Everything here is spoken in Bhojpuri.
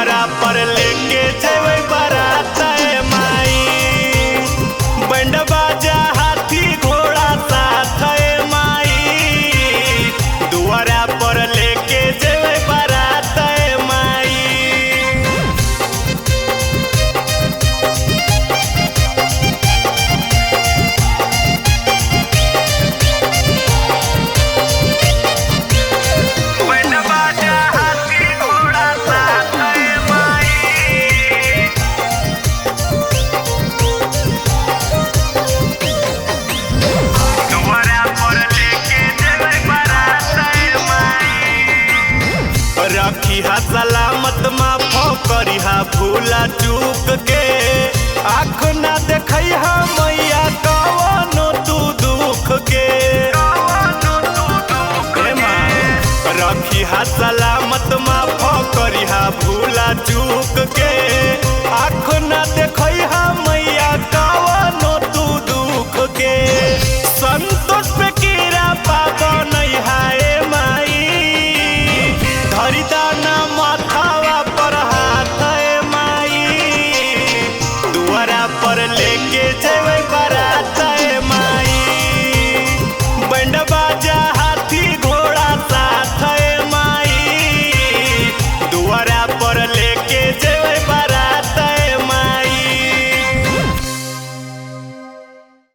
दुआरा पर लेके जेबै बारात माई, बैंड बाजा हाथी घोड़ा साथ माई, दुआरा पर लेके जेबै बारात माई। रखिहा सलामत माफ करिहा भूला चूक के, आँख ना देखैहा मैया कवनो तू दुख के। रखिहा सलामत माफ करिहा भूला चूक के, आँख ना देखैहा